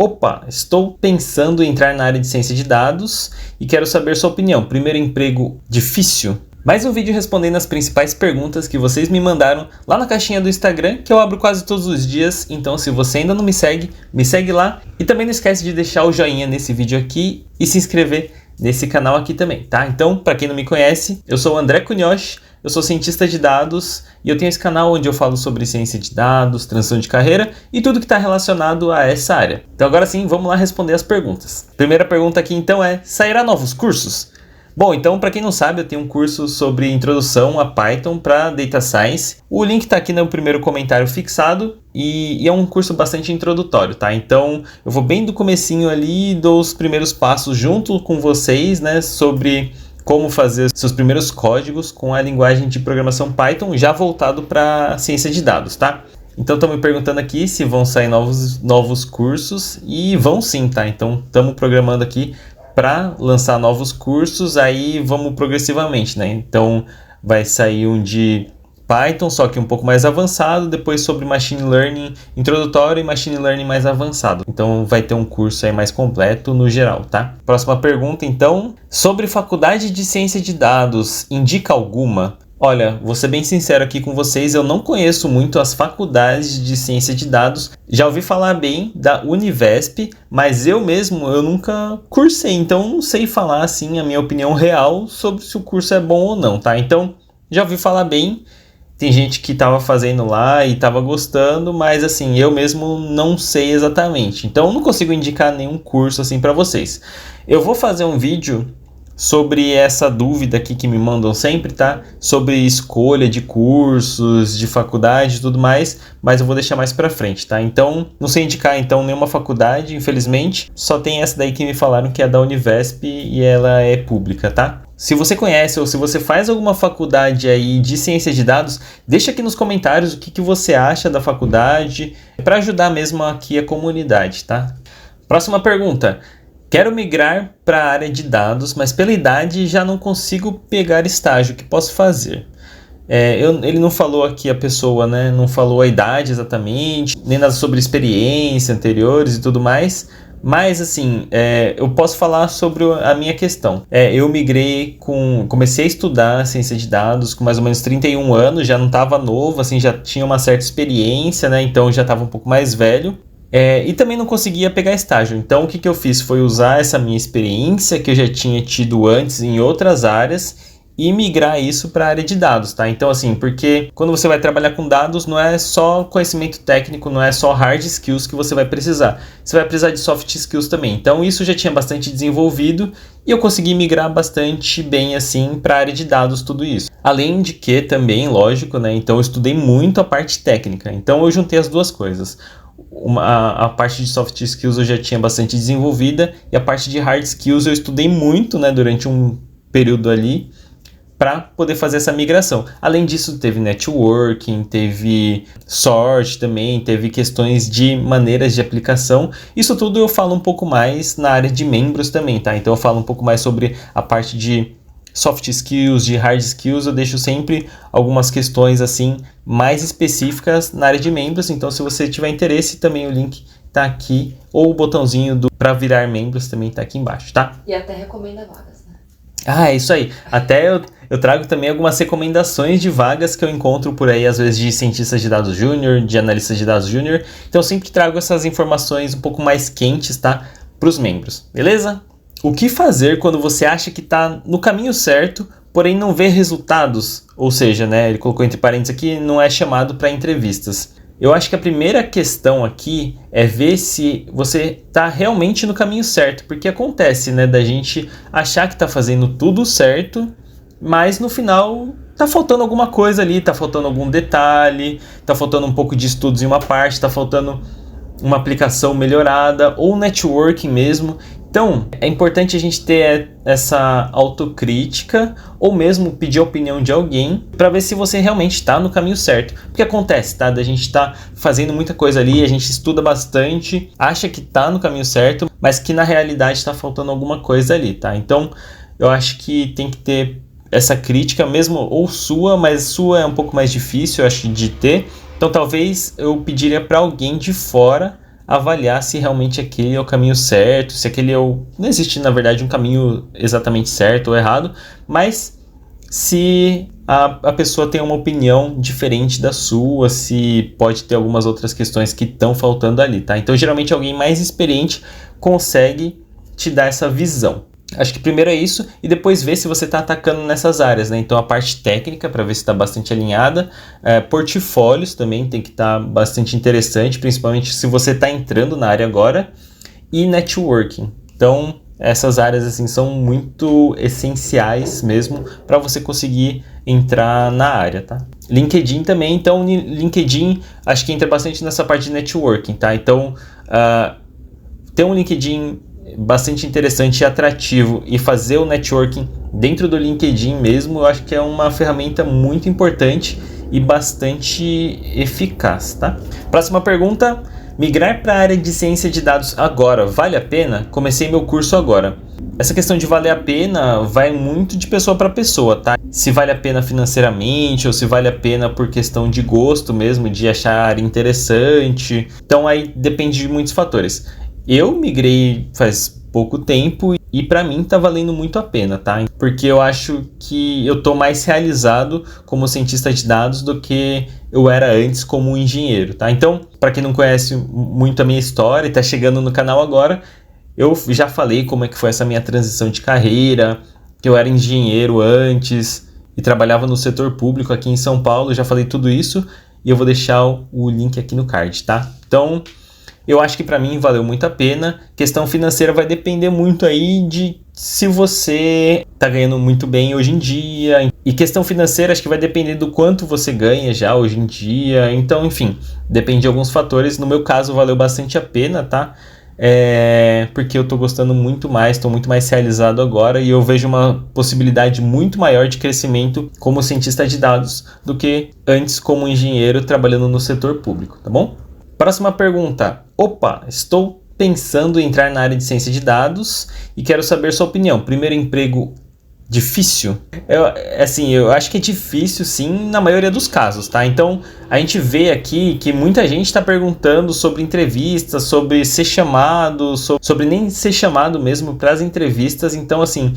Opa, estou pensando em entrar na área de ciência de dados e quero saber sua opinião. Primeiro emprego difícil? Mais um vídeo respondendo as principais perguntas que vocês me mandaram lá na caixinha do Instagram, que eu abro quase todos os dias. Então, se você ainda não me segue lá. E também não esquece de deixar o joinha nesse vídeo aqui e se inscrever nesse canal aqui também, tá? Então, para quem não me conhece, eu sou o André Cunhoche, eu sou cientista de dados e eu tenho esse canal onde eu falo sobre ciência de dados, transição de carreira e tudo que está relacionado a essa área. Então agora sim, vamos lá responder as perguntas. Primeira pergunta aqui então é, sairá novos cursos? Bom, então para quem não sabe, eu tenho um curso sobre introdução a Python para Data Science. O link está aqui no primeiro comentário fixado e é um curso bastante introdutório, tá? Então eu vou bem do comecinho ali, dou os primeiros passos junto com vocês, né, sobre como fazer seus primeiros códigos com a linguagem de programação Python já voltado para ciência de dados, tá? Então estão me perguntando aqui se vão sair novos cursos e vão sim, tá? Então estamos programando aqui para lançar novos cursos, aí vamos progressivamente, né? Então vai sair um de Python, só que um pouco mais avançado, depois sobre Machine Learning introdutório e Machine Learning mais avançado. Então vai ter um curso aí mais completo no geral, tá? Próxima pergunta então, sobre faculdade de ciência de dados, indica alguma? Olha, vou ser bem sincero aqui com vocês, eu não conheço muito as faculdades de ciência de dados. Já ouvi falar bem da Univesp, mas eu nunca cursei, então não sei falar assim a minha opinião real sobre se o curso é bom ou não, tá? Então, já ouvi falar bem. Tem gente que estava fazendo lá e estava gostando, mas assim, eu mesmo não sei exatamente. Então, não consigo indicar nenhum curso assim para vocês. Eu vou fazer um vídeo sobre essa dúvida aqui que me mandam sempre, tá? Sobre escolha de cursos, de faculdade e tudo mais, mas eu vou deixar mais pra frente, tá? Então, não sei indicar então nenhuma faculdade, infelizmente. Só tem essa daí que me falaram que é da Univesp e ela é pública, tá? Se você conhece ou se você faz alguma faculdade aí de ciência de dados, deixa aqui nos comentários o que você acha da faculdade, para ajudar mesmo aqui a comunidade, tá? Próxima pergunta. Quero migrar para a área de dados, mas pela idade já não consigo pegar estágio. O que posso fazer? Ele não falou aqui a pessoa, né? Não falou a idade exatamente, nem nada sobre experiência anteriores e tudo mais. Mas assim, eu posso falar sobre a minha questão. Eu migrei comecei a estudar ciência de dados com mais ou menos 31 anos, já não estava novo, assim, já tinha uma certa experiência, né? Então já estava um pouco mais velho. E também não conseguia pegar estágio. Então o que eu fiz foi usar essa minha experiência que eu já tinha tido antes em outras áreas e migrar isso para a área de dados, tá? Então assim, porque quando você vai trabalhar com dados não é só conhecimento técnico, não é só hard skills que você vai precisar. Você vai precisar de soft skills também. Então isso já tinha bastante desenvolvido e eu consegui migrar bastante bem assim para a área de dados tudo isso. Além de que também, lógico, né? Então eu estudei muito a parte técnica. Então eu juntei as duas coisas. A parte de soft skills eu já tinha bastante desenvolvida e a parte de hard skills eu estudei muito, né, durante um período ali para poder fazer essa migração. Além disso, teve networking, teve sort também, teve questões de maneiras de aplicação. Isso tudo eu falo um pouco mais na área de membros também, tá? Então eu falo um pouco mais sobre a parte de soft skills, de hard skills, eu deixo sempre algumas questões assim mais específicas na área de membros. Então se você tiver interesse, também o link tá aqui, ou o botãozinho para virar membros também tá aqui embaixo, tá? E até recomenda vagas, né? É isso aí. Até eu trago também algumas recomendações de vagas que eu encontro por aí, às vezes de cientistas de dados júnior, de analistas de dados júnior. Então eu sempre trago essas informações um pouco mais quentes, tá? Para os membros, beleza? O que fazer quando você acha que está no caminho certo, porém não vê resultados? Ou seja, né, ele colocou entre parênteses aqui, não é chamado para entrevistas. Eu acho que a primeira questão aqui é ver se você está realmente no caminho certo. Porque acontece, né, da gente achar que está fazendo tudo certo, mas no final tá faltando alguma coisa ali, tá faltando algum detalhe, tá faltando um pouco de estudos em uma parte, tá faltando uma aplicação melhorada ou networking mesmo. Então, é importante a gente ter essa autocrítica ou mesmo pedir a opinião de alguém para ver se você realmente está no caminho certo. Porque acontece, tá? Da gente tá fazendo muita coisa ali, a gente estuda bastante, acha que tá no caminho certo, mas que na realidade está faltando alguma coisa ali, tá? Então, eu acho que tem que ter essa crítica mesmo, ou sua, mas sua é um pouco mais difícil, eu acho, de ter. Então, talvez eu pediria para alguém de fora avaliar se realmente aquele é o caminho certo, se aquele é o... Não existe, na verdade, um caminho exatamente certo ou errado, mas se a pessoa tem uma opinião diferente da sua, se pode ter algumas outras questões que estão faltando ali, tá? Então, geralmente, alguém mais experiente consegue te dar essa visão. Acho que primeiro é isso e depois ver se você está atacando nessas áreas, né? Então a parte técnica para ver se está bastante alinhada, portfólios também tem que estar bastante interessante, principalmente se você está entrando na área agora, e networking. Então essas áreas assim são muito essenciais mesmo para você conseguir entrar na área, tá? LinkedIn também, então LinkedIn acho que entra bastante nessa parte de networking, tá? Então ter um LinkedIn bastante interessante e atrativo e fazer o networking dentro do LinkedIn mesmo, eu acho que é uma ferramenta muito importante e bastante eficaz, tá? Próxima pergunta: migrar para a área de ciência de dados agora, vale a pena? Comecei meu curso agora. Essa questão de valer a pena vai muito de pessoa para pessoa, tá? Se vale a pena financeiramente ou se vale a pena por questão de gosto mesmo, de achar a área interessante. Então aí depende de muitos fatores. Eu migrei faz pouco tempo e para mim tá valendo muito a pena, tá? Porque eu acho que eu tô mais realizado como cientista de dados do que eu era antes como engenheiro, tá? Então, para quem não conhece muito a minha história e tá chegando no canal agora, eu já falei como é que foi essa minha transição de carreira, que eu era engenheiro antes e trabalhava no setor público aqui em São Paulo, já falei tudo isso e eu vou deixar o link aqui no card, tá? Então, eu acho que para mim valeu muito a pena. Questão financeira vai depender muito aí de se você tá ganhando muito bem hoje em dia. E questão financeira acho que vai depender do quanto você ganha já hoje em dia. Então, enfim, depende de alguns fatores. No meu caso, valeu bastante a pena, tá? Porque eu tô gostando muito mais, tô muito mais realizado agora e eu vejo uma possibilidade muito maior de crescimento como cientista de dados do que antes como engenheiro trabalhando no setor público, tá bom? Próxima pergunta. Opa, estou pensando em entrar na área de ciência de dados e quero saber sua opinião. Primeiro emprego difícil? Eu acho que é difícil sim na maioria dos casos, tá? Então a gente vê aqui que muita gente está perguntando sobre entrevistas, sobre ser chamado, sobre nem ser chamado mesmo para as entrevistas. Então assim,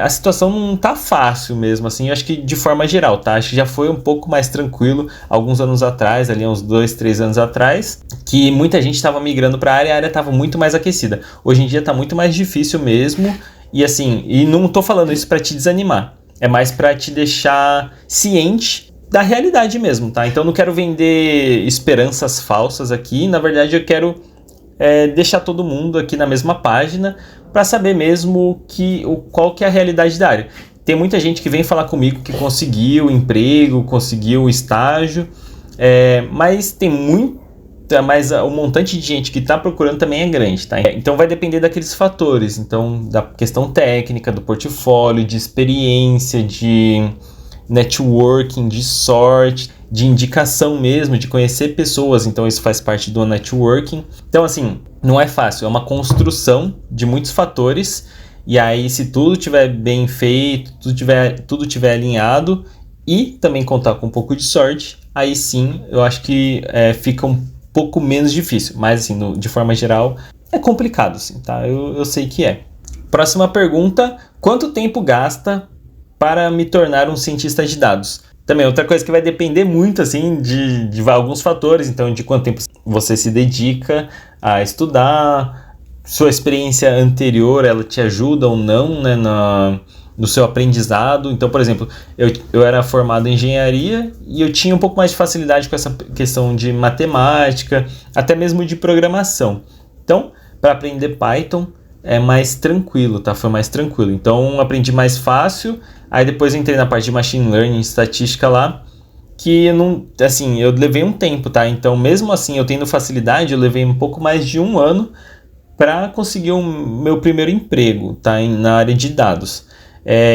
a situação não tá fácil mesmo, assim, eu acho que de forma geral, tá? Acho que já foi um pouco mais tranquilo alguns anos atrás, ali uns 2, 3 anos atrás, que muita gente estava migrando para a área estava muito mais aquecida. Hoje em dia tá muito mais difícil mesmo, e assim, e não tô falando isso para te desanimar, é mais para te deixar ciente da realidade mesmo, tá? Então não quero vender esperanças falsas aqui, na verdade eu quero deixar todo mundo aqui na mesma página para saber mesmo qual que é a realidade da área. Tem muita gente que vem falar comigo que conseguiu emprego, conseguiu estágio, mas tem mas o montante de gente que está procurando também é grande, tá? Então vai depender daqueles fatores, então da questão técnica, do portfólio, de experiência, de networking, de sorte, de indicação mesmo, de conhecer pessoas, então isso faz parte do networking. Então assim, não é fácil, é uma construção de muitos fatores, e aí se tudo estiver bem feito, tudo tiver alinhado e também contar com um pouco de sorte, aí sim eu acho que fica um pouco menos difícil, mas assim, de forma geral é complicado sim, tá? Eu sei que é. Próxima pergunta: quanto tempo gasta para me tornar um cientista de dados? Também outra coisa que vai depender muito assim de alguns fatores, então de quanto tempo você se dedica a estudar, sua experiência anterior, ela te ajuda ou não, né, no seu aprendizado. Então, por exemplo, eu era formado em engenharia e eu tinha um pouco mais de facilidade com essa questão de matemática, até mesmo de programação. Então, para aprender Python é mais tranquilo, tá? Foi mais tranquilo. Então, aprendi mais fácil. Aí depois entrei na parte de Machine Learning, estatística lá, que eu levei um tempo, tá? Então, mesmo assim, eu tendo facilidade, eu levei um pouco mais de 1 ano para conseguir o meu primeiro emprego, tá? Na área de dados.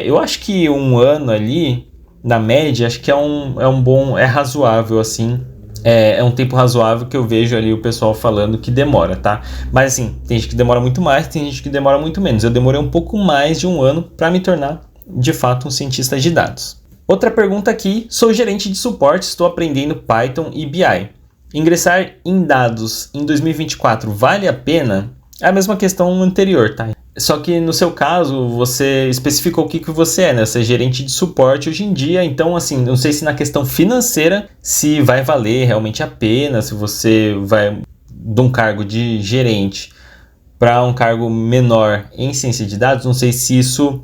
Eu acho que 1 ano ali, na média, acho que é razoável, assim. É um tempo razoável que eu vejo ali o pessoal falando que demora, tá? Mas assim, tem gente que demora muito mais, tem gente que demora muito menos. Eu demorei um pouco mais de 1 ano para me tornar, de fato, um cientista de dados. Outra pergunta aqui: sou gerente de suporte, estou aprendendo Python e BI. Ingressar em dados em 2024 vale a pena? É a mesma questão anterior, tá? Só que no seu caso, você especificou o que você é, né? Você é gerente de suporte hoje em dia, então assim, não sei se na questão financeira, se vai valer realmente a pena, se você vai de um cargo de gerente para um cargo menor em ciência de dados, não sei se isso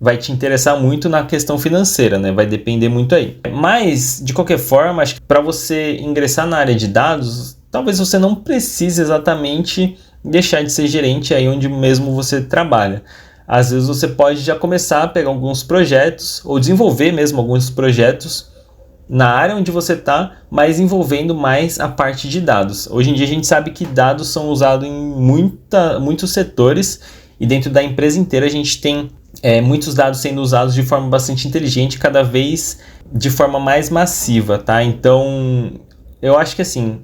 vai te interessar muito na questão financeira, né? Vai depender muito aí. Mas, de qualquer forma, acho que para você ingressar na área de dados, talvez você não precise exatamente deixar de ser gerente aí onde mesmo você trabalha. Às vezes você pode já começar a pegar alguns projetos ou desenvolver mesmo alguns projetos na área onde você está, mas envolvendo mais a parte de dados. Hoje em dia a gente sabe que dados são usados em muitos setores e dentro da empresa inteira a gente tem muitos dados sendo usados de forma bastante inteligente, cada vez de forma mais massiva, tá? Então, eu acho que assim,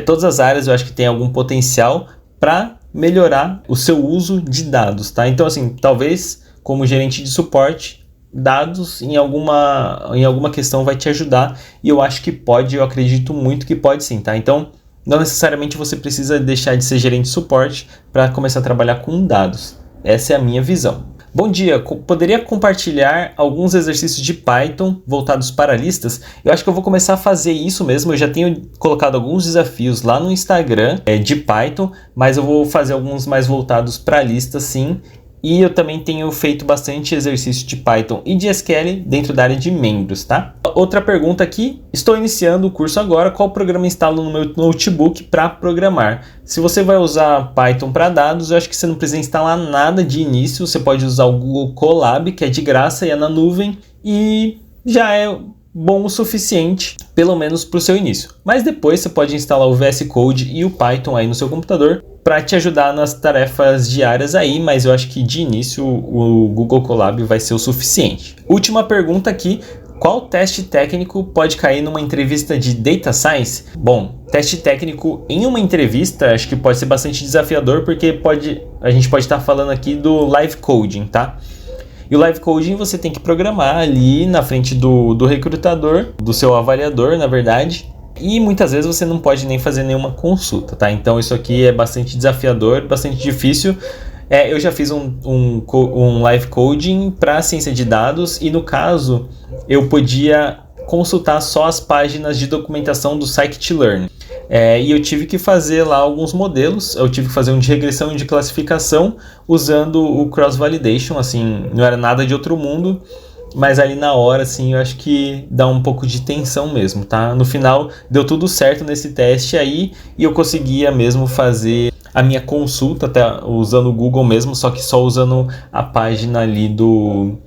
todas as áreas eu acho que tem algum potencial para melhorar o seu uso de dados, tá? Então, assim, talvez como gerente de suporte, dados em alguma questão vai te ajudar e eu acho que pode, eu acredito muito que pode sim, tá? Então, não necessariamente você precisa deixar de ser gerente de suporte para começar a trabalhar com dados. Essa é a minha visão. Bom dia, poderia compartilhar alguns exercícios de Python voltados para listas? Eu acho que eu vou começar a fazer isso mesmo, eu já tenho colocado alguns desafios lá no Instagram de Python, mas eu vou fazer alguns mais voltados para listas sim. E eu também tenho feito bastante exercício de Python e de SQL dentro da área de membros, tá? Outra pergunta aqui, estou iniciando o curso agora, qual programa instalo no meu notebook para programar? Se você vai usar Python para dados, eu acho que você não precisa instalar nada de início, você pode usar o Google Colab, que é de graça e é na nuvem, e já é bom o suficiente, pelo menos para o seu início. Mas depois você pode instalar o VS Code e o Python aí no seu computador para te ajudar nas tarefas diárias aí, mas eu acho que de início o Google Colab vai ser o suficiente. Última pergunta aqui, qual teste técnico pode cair numa entrevista de Data Science? Bom, teste técnico em uma entrevista acho que pode ser bastante desafiador porque a gente pode estar falando aqui do live coding, tá? E o live coding você tem que programar ali na frente do recrutador, do seu avaliador, na verdade. E muitas vezes você não pode nem fazer nenhuma consulta, tá? Então isso aqui é bastante desafiador, bastante difícil. Eu já fiz um live coding para ciência de dados e no caso eu podia consultar só as páginas de documentação do Scikit-Learn. E eu tive que fazer lá alguns modelos, eu tive que fazer um de regressão e de classificação usando o cross-validation, assim, não era nada de outro mundo, mas ali na hora, assim, eu acho que dá um pouco de tensão mesmo, tá? No final, deu tudo certo nesse teste aí e eu conseguia mesmo fazer a minha consulta até usando o Google mesmo, só que só usando a página ali do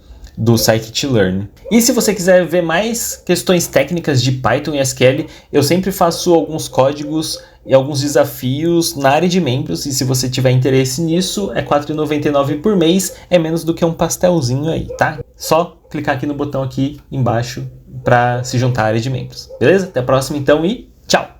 Scikit-Learn. E se você quiser ver mais questões técnicas de Python e SQL, eu sempre faço alguns códigos e alguns desafios na área de membros, e se você tiver interesse nisso, é R$ 4,99 por mês, é menos do que um pastelzinho aí, tá? Só clicar aqui no botão aqui embaixo para se juntar à área de membros. Beleza? Até a próxima então e tchau!